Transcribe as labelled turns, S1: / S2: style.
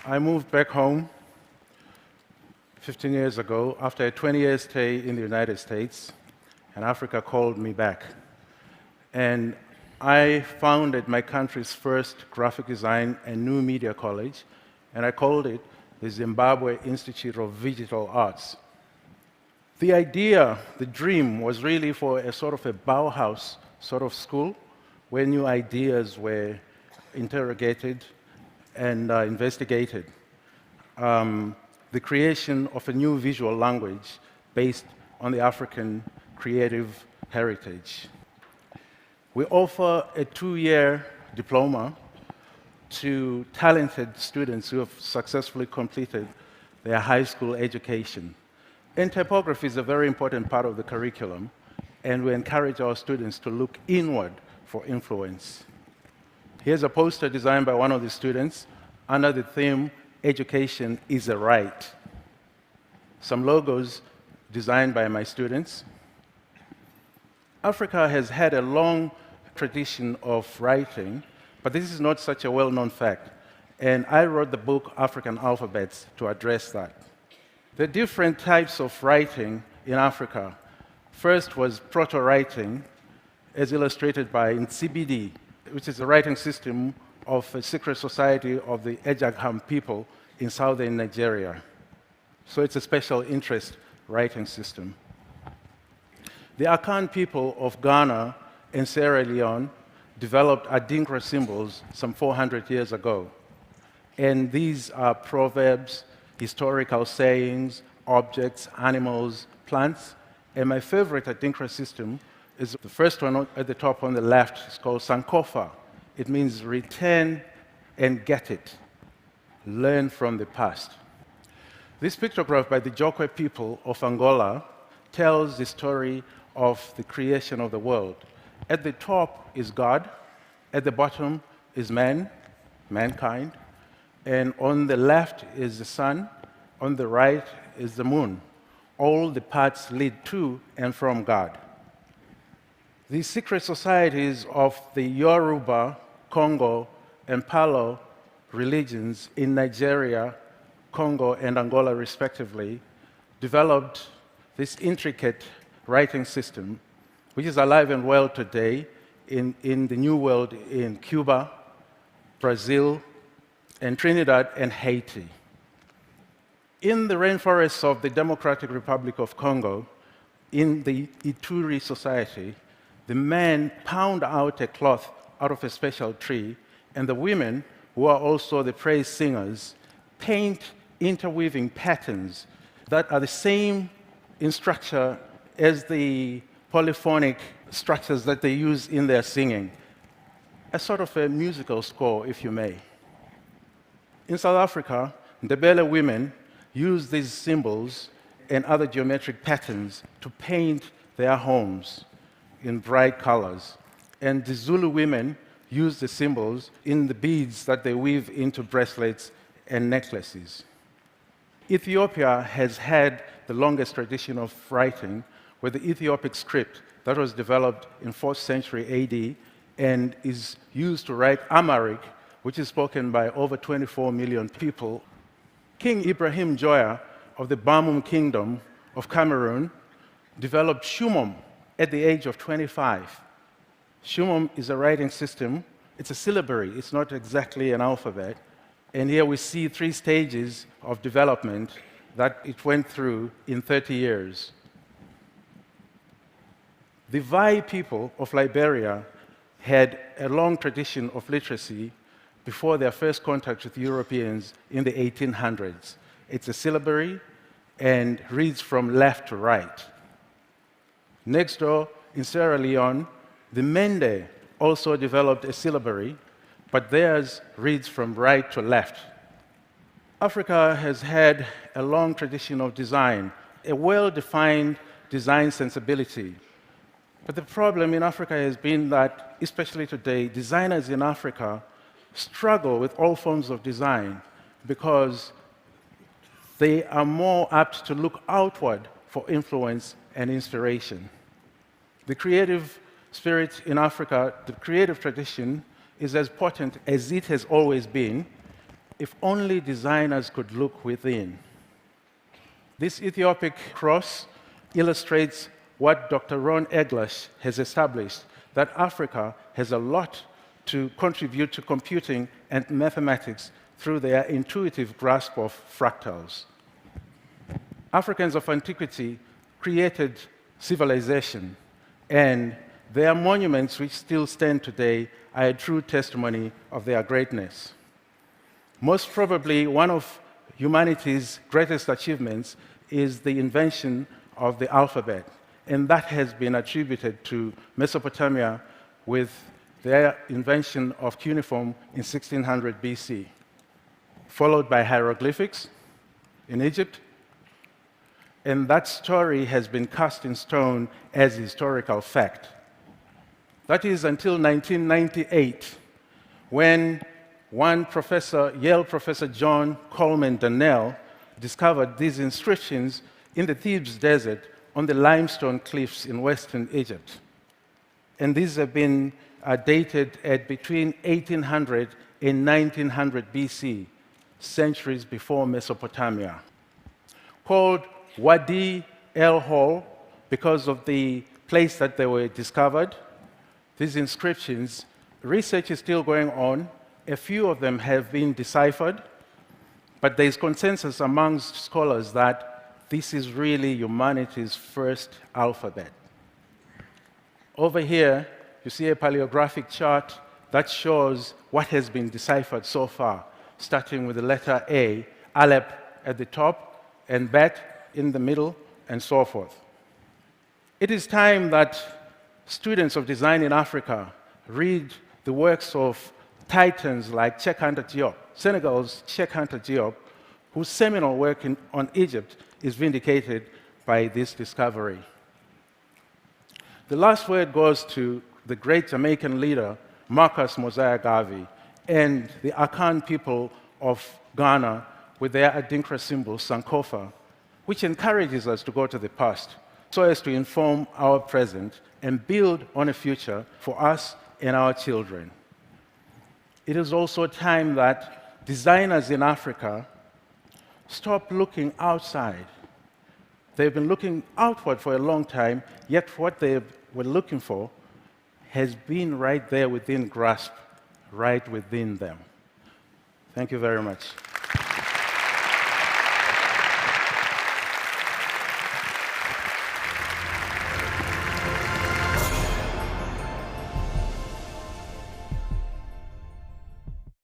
S1: I moved back home 15 years ago after a 20-year stay in the United States, and Africa called me back. And I founded my country's first graphic design and new media college, and I called it the Zimbabwe Institute of Digital Arts. The idea, the dream, was really for a sort of a Bauhaus sort of school where new ideas were interrogated and investigated. The creation of a new visual language based on the African creative heritage. We offer a 2-year diploma to talented students who have successfully completed their high school education. And typography is a very important part of the curriculum, and we encourage our students to look inward for influence. Here's a poster designed by one of the students under the theme, "Education is a Right." Some logos designed by my students. Africa has had a long tradition of writing, but this is not such a well-known fact. And I wrote the book, African Alphabets, to address that. The different types of writing in Africa. First was proto-writing, as illustrated by Nsibidi, which is a writing system of a secret society of the Ejagham people in southern Nigeria. So it's a special interest writing system. The Akan people of Ghana and Sierra Leone developed Adinkra symbols some 400 years ago. And these are proverbs, historical sayings, objects, animals, plants. And my favorite Adinkra system is the first one at the top on the left. It's called Sankofa. It means return and get it. Learn from the past. This pictograph by the Jokwe people of Angola tells the story of the creation of the world. At the top is God, at the bottom is man, mankind, and on the left is the sun, on the right is the moon. All the paths lead to and from God. The secret societies of the Yoruba, Congo, and Palo religions in Nigeria, Congo, and Angola, respectively, developed this intricate writing system, which is alive and well today in the New World in Cuba, Brazil, and Trinidad and Haiti. In the rainforests of the Democratic Republic of Congo, in the Ituri society, the men pound out a cloth out of a special tree, and the women, who are also the praise singers, paint interweaving patterns that are the same in structure as the polyphonic structures that they use in their singing. A sort of a musical score, if you may. In South Africa, Ndebele women use these symbols and other geometric patterns to paint their homes in bright colors. And the Zulu women use the symbols in the beads that they weave into bracelets and necklaces. Ethiopia has had the longest tradition of writing, with the Ethiopic script that was developed in 4th century AD and is used to write Amharic, which is spoken by over 24 million people. King Ibrahim Joya of the Bamum Kingdom of Cameroon developed Shumum at the age of 25. Shumum is a writing system. It's a syllabary. It's not exactly an alphabet. And here we see 3 stages of development that it went through in 30 years. The Vai people of Liberia had a long tradition of literacy before their first contact with Europeans in the 1800s. It's a syllabary and reads from left to right. Next door, in Sierra Leone, the Mende also developed a syllabary, but theirs reads from right to left. Africa has had a long tradition of design, a well-defined design sensibility. But the problem in Africa has been that, especially today, designers in Africa struggle with all forms of design because they are more apt to look outward for influence and inspiration. The creative spirit in Africa, the creative tradition, is as potent as it has always been, if only designers could look within. This Ethiopic cross illustrates what Dr. Ron Eglash has established, that Africa has a lot to contribute to computing and mathematics through their intuitive grasp of fractals. Africans of antiquity created civilization, and their monuments, which still stand today, are a true testimony of their greatness. Most probably, one of humanity's greatest achievements is the invention of the alphabet, and that has been attributed to Mesopotamia with their invention of cuneiform in 1600 BC, followed by hieroglyphics in Egypt, and that story has been cast in stone as historical fact. That is until 1998, when one professor, Yale professor John Coleman Donnell, discovered these inscriptions in the Thebes desert on the limestone cliffs in western Egypt. And these have been dated at between 1800 and 1900 BC, centuries before Mesopotamia. Called Wadi El Hol because of the place that they were discovered. These inscriptions, research is still going on. A few of them have been deciphered, but there is consensus amongst scholars that this is really humanity's first alphabet. Over here, you see a paleographic chart that shows what has been deciphered so far, starting with the letter A, Aleph at the top, and Bet in the middle, and so forth. It is time that students of design in Africa read the works of titans like Cheikh Anta Diop, Senegal's Cheikh Anta Diop, whose seminal work on Egypt is vindicated by this discovery. The last word goes to the great Jamaican leader, Marcus Mosiah Garvey, and the Akan people of Ghana with their Adinkra symbol, Sankofa, which encourages us to go to the past so as to inform our present and build on a future for us and our children. It is also time that designers in Africa stop looking outside. They've been looking outward for a long time, yet what they were looking for has been right there within grasp, right within them. Thank you very much.